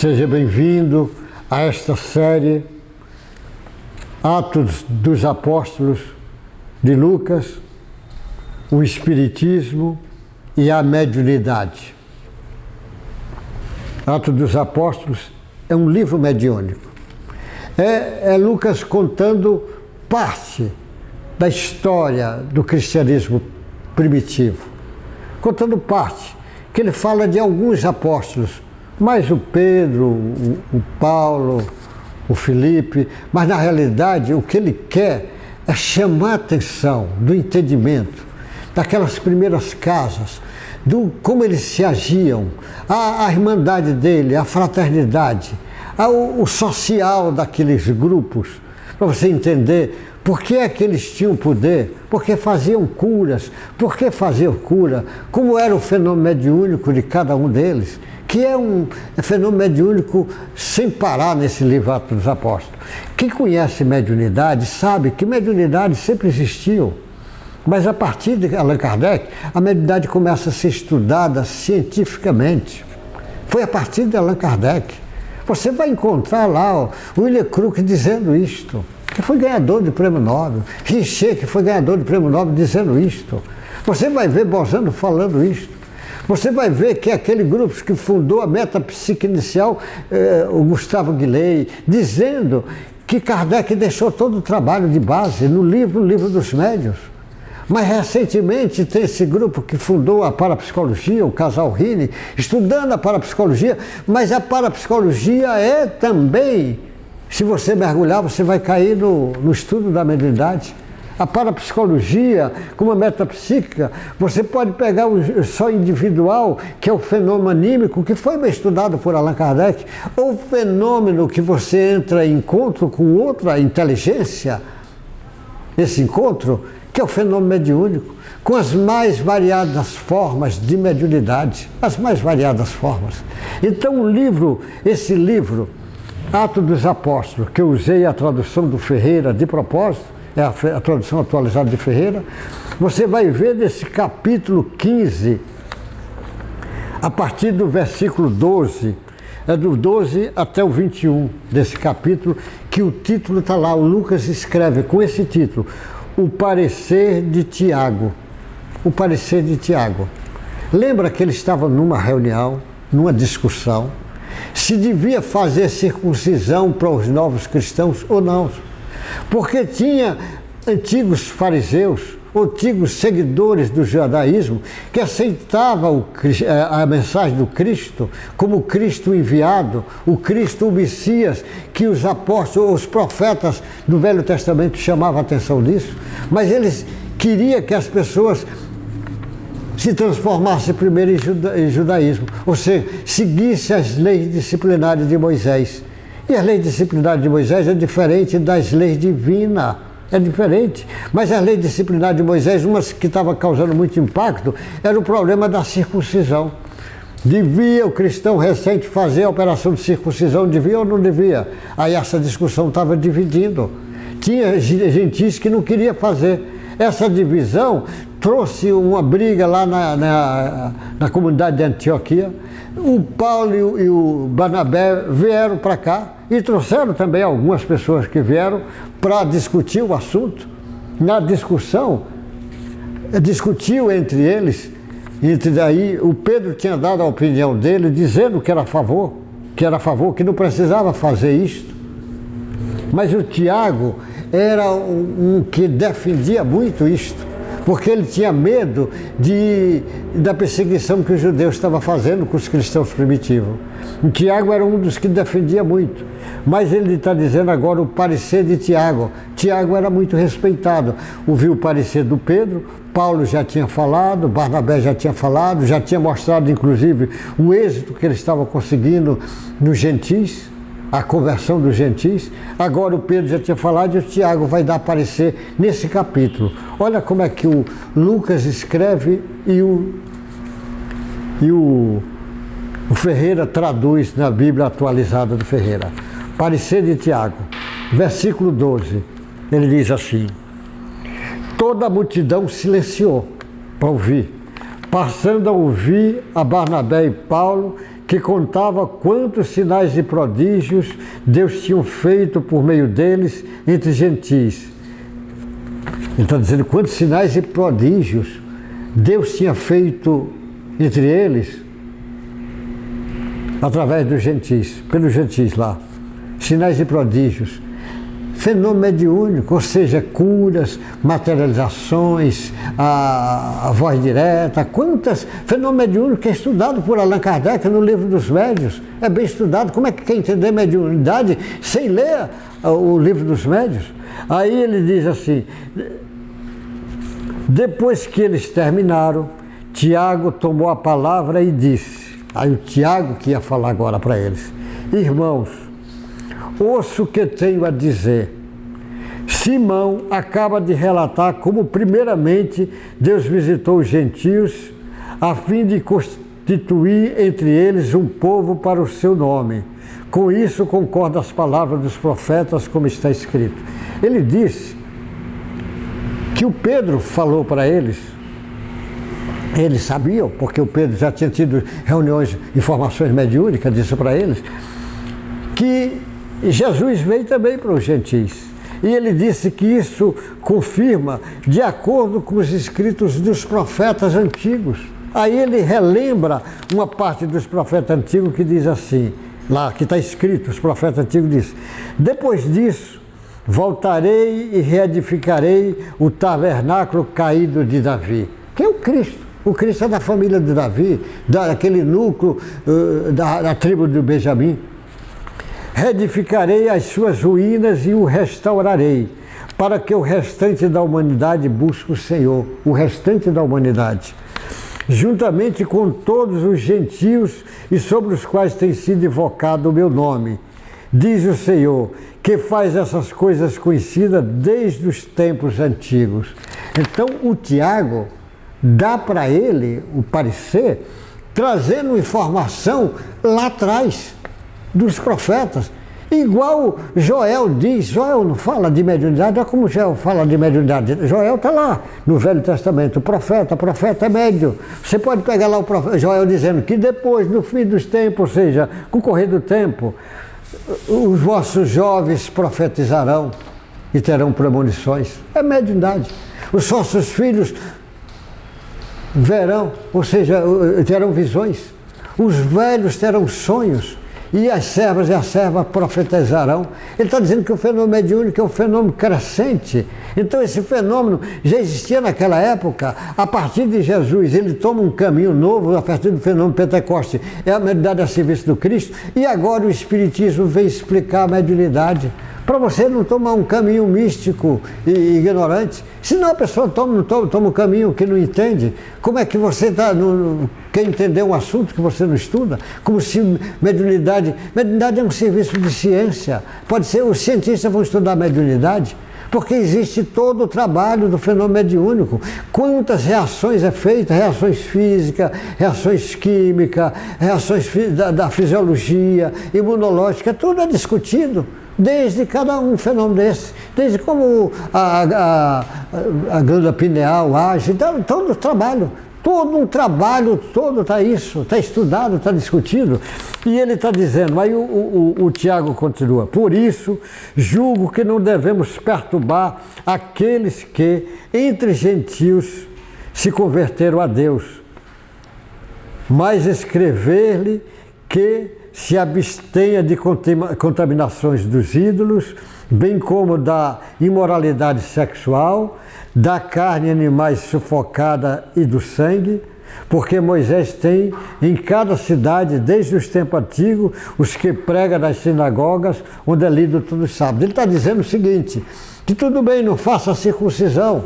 Seja bem-vindo a esta série Atos dos Apóstolos de Lucas, o Espiritismo e a Mediunidade. Atos dos Apóstolos é um livro mediúnico. É Lucas contando parte da história do cristianismo primitivo. Contando parte, que ele fala de alguns apóstolos, mais o Pedro, o Paulo, o Filipe, mas na realidade o que ele quer é chamar a atenção do entendimento daquelas primeiras casas, do como eles se agiam, a irmandade dele, a fraternidade, o social daqueles grupos, para você entender por que é que eles tinham poder, porque faziam curas, por que faziam cura, como era o fenômeno mediúnico de cada um deles, que é um fenômeno mediúnico sem parar nesse livro Atos dos Apóstolos. Quem conhece mediunidade sabe que mediunidade sempre existiu, mas a partir de Allan Kardec, a mediunidade começa a ser estudada cientificamente. Foi a partir de Allan Kardec. Você vai encontrar lá o William Crook dizendo isto, que foi ganhador de prêmio Nobel, Richer, que foi ganhador de prêmio Nobel, dizendo isto. Você vai ver Bolzano falando isto. Você vai ver que aquele grupo que fundou a metapsique inicial, o Gustavo Guillet, dizendo que Kardec deixou todo o trabalho de base no livro dos Médiuns. Mas recentemente tem esse grupo que fundou a parapsicologia, o casal Rini, estudando a parapsicologia, mas a parapsicologia é também, se você mergulhar, você vai cair no estudo da mediunidade. A parapsicologia, como a metapsíquica, você pode pegar o só individual, que é o fenômeno anímico, que foi bem estudado por Allan Kardec, ou o fenômeno que você entra em encontro com outra inteligência, esse encontro, que é o fenômeno mediúnico, com as mais variadas formas de mediunidade, as mais variadas formas. Então esse livro, Atos dos Apóstolos, que eu usei a tradução do Ferreira de propósito, é a tradução atualizada de Ferreira, você vai ver nesse capítulo 15, a partir do versículo 12, é do 12 até o 21 desse capítulo, que o título está lá, o Lucas escreve com esse título, O Parecer de Tiago. O Parecer de Tiago. Lembra que ele estava numa reunião, numa discussão, se devia fazer circuncisão para os novos cristãos ou não. Porque tinha antigos fariseus, antigos seguidores do judaísmo, que aceitavam a mensagem do Cristo como o Cristo enviado, o Cristo, o Messias, que os apóstolos, os profetas do Velho Testamento chamavam a atenção disso, mas eles queriam que as pessoas se transformassem primeiro em judaísmo, ou seja, seguissem as leis disciplinares de Moisés. E a lei disciplinar de Moisés é diferente das leis divinas, é diferente. Mas a lei disciplinar de Moisés, uma que estava causando muito impacto, era o problema da circuncisão. Devia o cristão recente fazer a operação de circuncisão, devia ou não devia? Aí essa discussão estava dividindo. Tinha gentis que não queria fazer. Essa divisão trouxe uma briga lá na comunidade de Antioquia. O Paulo e o Barnabé vieram para cá e trouxeram também algumas pessoas que vieram para discutir o assunto. Na discussão, discutiu entre eles, daí o Pedro tinha dado a opinião dele, dizendo que era a favor, que não precisava fazer isto. Mas o Tiago era um que defendia muito isto, porque ele tinha medo da perseguição que os judeus estavam fazendo com os cristãos primitivos. O Tiago era um dos que defendia muito, mas ele está dizendo agora o parecer de Tiago. Tiago era muito respeitado. Ouviu o parecer do Pedro, Paulo já tinha falado, Barnabé já tinha falado, já tinha mostrado inclusive o êxito que ele estava conseguindo nos gentis, a conversão dos gentis. Agora o Pedro já tinha falado e o Tiago vai dar parecer nesse capítulo. Olha como é que o Lucas escreve e o Ferreira traduz na Bíblia atualizada do Ferreira. Parecer de Tiago, versículo 12, ele diz assim: toda a multidão silenciou para ouvir, passando a ouvir a Barnabé e Paulo, que contava quantos sinais e prodígios Deus tinha feito por meio deles entre gentis. Ele está dizendo quantos sinais e prodígios Deus tinha feito entre eles, através dos gentis, pelos gentis lá. Sinais e prodígios. Fenômeno mediúnico, ou seja, curas, materializações, a voz direta, quantas fenômeno mediúnico que é estudado por Allan Kardec no livro dos médiuns, é bem estudado. Como é que quer entender mediunidade sem ler o livro dos médiuns? Aí ele diz assim, depois que eles terminaram, Tiago tomou a palavra e disse, aí o Tiago que ia falar agora para eles, irmãos, ouço o que tenho a dizer. Simão acaba de relatar como primeiramente Deus visitou os gentios a fim de constituir entre eles um povo para o seu nome. Com isso concorda as palavras dos profetas como está escrito. Ele disse que o Pedro falou para eles, eles sabiam, porque o Pedro já tinha tido reuniões, informações mediúnicas, disse para eles, que Jesus veio também para os gentis. E ele disse que isso confirma de acordo com os escritos dos profetas antigos. Aí ele relembra uma parte dos profetas antigos que diz assim, lá que está escrito, os profetas antigos dizem, depois disso, voltarei e reedificarei o tabernáculo caído de Davi. Que é o Cristo. O Cristo é da família de Davi, daquele núcleo da tribo de Benjamim. Reedificarei as suas ruínas e o restaurarei, para que o restante da humanidade busque o Senhor, o restante da humanidade, juntamente com todos os gentios e sobre os quais tem sido invocado o meu nome. Diz o Senhor, que faz essas coisas conhecidas desde os tempos antigos. Então o Tiago dá para ele o parecer, trazendo informação lá atrás dos profetas, igual Joel diz. Joel não fala de mediunidade, olha como Joel fala de mediunidade. Joel está lá no Velho Testamento, profeta é médium. Você pode pegar lá o profeta Joel dizendo que depois, no fim dos tempos, ou seja, com o correr do tempo, os vossos jovens profetizarão e terão premonições. É mediunidade. Os vossos filhos verão, ou seja, terão visões. Os velhos terão sonhos. E as servas e as servas profetizarão. Ele está dizendo que o fenômeno mediúnico é um fenômeno crescente. Então esse fenômeno já existia naquela época. A partir de Jesus, ele toma um caminho novo, a partir do fenômeno Pentecoste. É a mediunidade a serviço do Cristo. E agora o Espiritismo vem explicar a mediunidade. Para você não tomar um caminho místico e ignorante. Senão a pessoa toma um caminho que não entende. Como é que você está... Quer entender um assunto que você não estuda? Como se mediunidade é um serviço de ciência. Pode ser, os cientistas vão estudar mediunidade, porque existe todo o trabalho do fenômeno mediúnico. Quantas reações é feita, reações físicas, reações químicas, reações da fisiologia, imunológica, tudo é discutido. Desde cada um fenômeno desse, desde como a glândula pineal age, então, todo o trabalho. Todo um trabalho, todo está isso, está estudado, está discutido. E ele está dizendo, aí o Tiago continua, por isso julgo que não devemos perturbar aqueles que, entre gentios, se converteram a Deus, mas escrever-lhe que se abstenha de contaminações dos ídolos, bem como da imoralidade sexual, da carne animais sufocada e do sangue, porque Moisés tem em cada cidade, desde os tempos antigos, os que pregam nas sinagogas, onde é lido todo sábado. Ele está dizendo o seguinte, que tudo bem, não faça a circuncisão,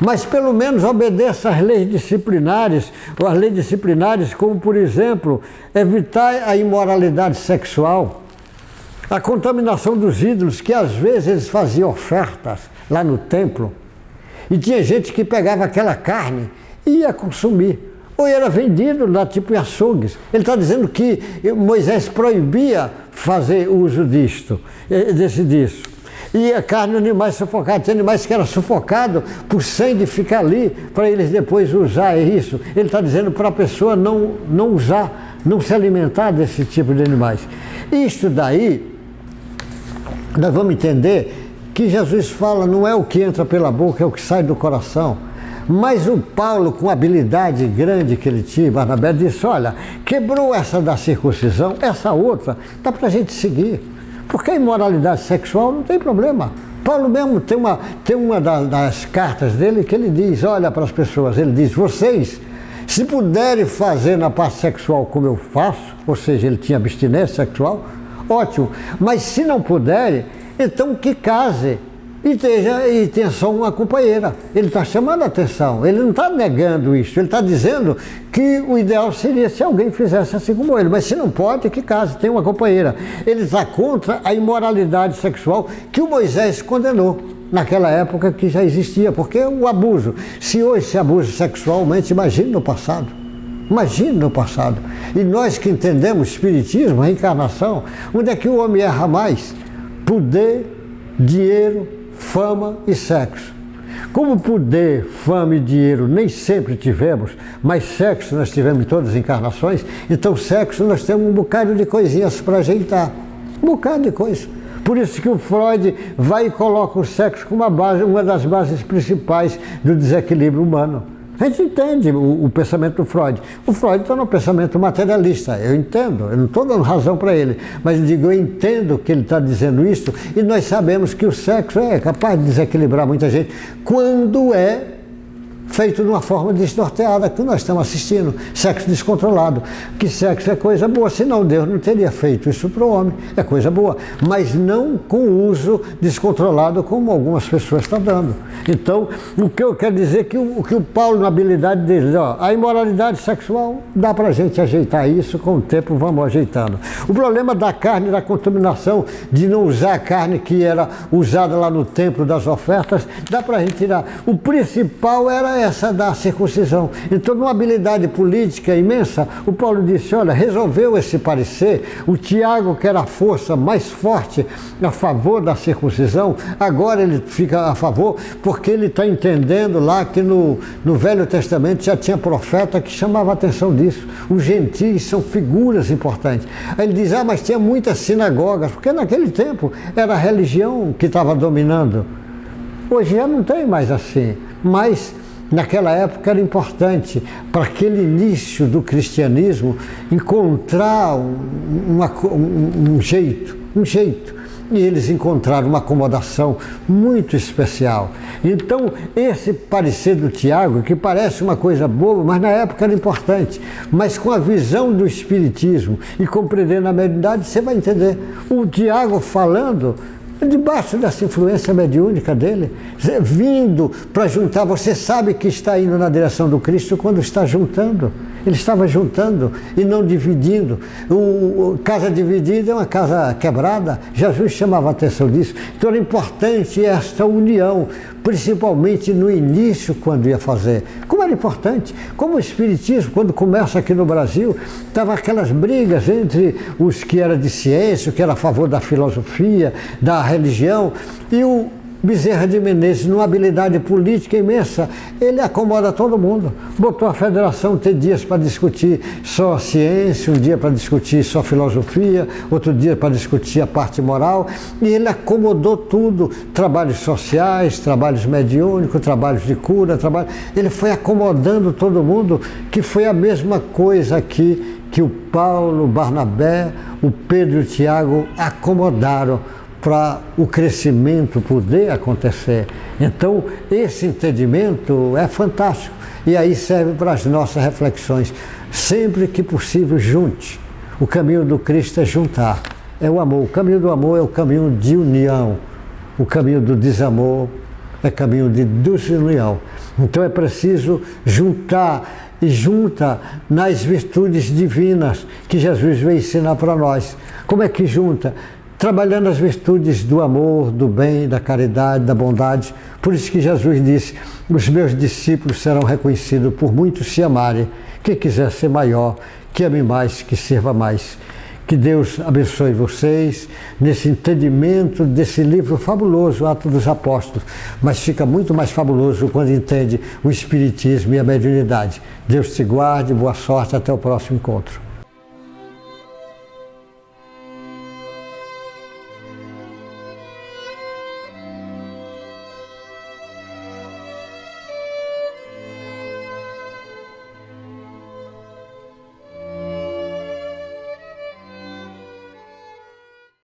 mas pelo menos obedeça às leis disciplinares, ou às leis disciplinares como, por exemplo, evitar a imoralidade sexual, a contaminação dos ídolos, que às vezes eles faziam ofertas lá no templo, e tinha gente que pegava aquela carne e ia consumir, ou era vendido lá tipo em açougues. Ele está dizendo que Moisés proibia fazer uso disso. E a carne de animais sufocados, tinha animais que eram sufocados por sangue ficar ali, para eles depois usar isso. Ele está dizendo para a pessoa não usar não se alimentar desse tipo de animais. Isto daí, nós vamos entender que Jesus fala, não é o que entra pela boca, é o que sai do coração. Mas o Paulo, com a habilidade grande que ele tinha, Barnabé, disse, olha, quebrou essa da circuncisão, essa outra, dá para a gente seguir. Porque a imoralidade sexual não tem problema. Paulo mesmo tem uma das cartas dele que ele diz, olha para as pessoas, ele diz, vocês, se puderem fazer na parte sexual como eu faço, ou seja, ele tinha abstinência sexual, ótimo, mas se não puderem, então que case e tenha só uma companheira. Ele está chamando a atenção, ele não está negando isso, ele está dizendo que o ideal seria se alguém fizesse assim como ele, mas se não pode, que case, tenha uma companheira. Ele está contra a imoralidade sexual que o Moisés condenou naquela época que já existia, porque o abuso, se hoje se abusa sexualmente, imagine no passado. Imagine no passado. E nós que entendemos espiritismo, reencarnação, onde é que o homem erra mais? Poder, dinheiro, fama e sexo. Como poder, fama e dinheiro nem sempre tivemos, mas sexo nós tivemos em todas as encarnações, então sexo nós temos um bocado de coisinhas para ajeitar. Um bocado de coisa. Por isso que o Freud vai e coloca o sexo como uma das bases principais do desequilíbrio humano. A gente entende o pensamento do Freud. O Freud está no pensamento materialista, eu entendo, eu não estou dando razão para ele, mas eu digo, eu entendo que ele está dizendo isso e nós sabemos que o sexo é capaz de desequilibrar muita gente quando é feito de uma forma desnorteada, que nós estamos assistindo, sexo descontrolado. Que sexo é coisa boa, senão Deus não teria feito isso para o homem, é coisa boa, mas não com o uso descontrolado como algumas pessoas estão dando. Então, o que eu quero dizer é que o Paulo, na habilidade dele, ó, a imoralidade sexual, dá para a gente ajeitar isso, com o tempo vamos ajeitando. O problema da carne, da contaminação, de não usar a carne que era usada lá no templo das ofertas, dá para a gente tirar. O principal era essa da circuncisão. Então, numa habilidade política imensa, o Paulo disse, olha, resolveu esse parecer, o Tiago, que era a força mais forte a favor da circuncisão, agora ele fica a favor, porque ele está entendendo lá que no Velho Testamento já tinha profeta que chamava a atenção disso. Os gentis são figuras importantes. Aí ele diz, mas tinha muitas sinagogas, porque naquele tempo era a religião que estava dominando. Hoje já não tem mais assim, mas naquela época era importante para aquele início do cristianismo encontrar um jeito. E eles encontraram uma acomodação muito especial. Então, esse parecer do Tiago, que parece uma coisa boa, mas na época era importante, mas com a visão do espiritismo e compreendendo a mediunidade, você vai entender. O Tiago falando debaixo dessa influência mediúnica dele, vindo para juntar, você sabe que está indo na direção do Cristo quando está juntando. Ele estava juntando e não dividindo. Casa dividida é uma casa quebrada. Jesus chamava a atenção disso. Então era importante esta união, principalmente no início, quando ia fazer. Como era importante, como o Espiritismo, quando começa aqui no Brasil, estava aquelas brigas entre os que eram de ciência, o que era a favor da filosofia, da religião, e o Bezerra de Menezes, numa habilidade política imensa, ele acomoda todo mundo. Botou a federação ter dias para discutir só a ciência, um dia para discutir só filosofia, outro dia para discutir a parte moral, e ele acomodou tudo, trabalhos sociais, trabalhos mediúnicos, trabalhos de cura, ele foi acomodando todo mundo, que foi a mesma coisa aqui que o Paulo, o Barnabé, o Pedro e o Tiago acomodaram para o crescimento poder acontecer. Então, esse entendimento é fantástico. E aí serve para as nossas reflexões. Sempre que possível, junte. O caminho do Cristo é juntar. É o amor. O caminho do amor é o caminho de união. O caminho do desamor é caminho de desunião. Então, é preciso juntar e junta nas virtudes divinas que Jesus veio ensinar para nós. Como é que junta? Trabalhando as virtudes do amor, do bem, da caridade, da bondade. Por isso que Jesus disse, os meus discípulos serão reconhecidos por muitos se amarem. Quem quiser ser maior, que ame mais, que sirva mais. Que Deus abençoe vocês nesse entendimento desse livro fabuloso, Atos dos Apóstolos. Mas fica muito mais fabuloso quando entende o Espiritismo e a mediunidade. Deus te guarde, boa sorte, até o próximo encontro.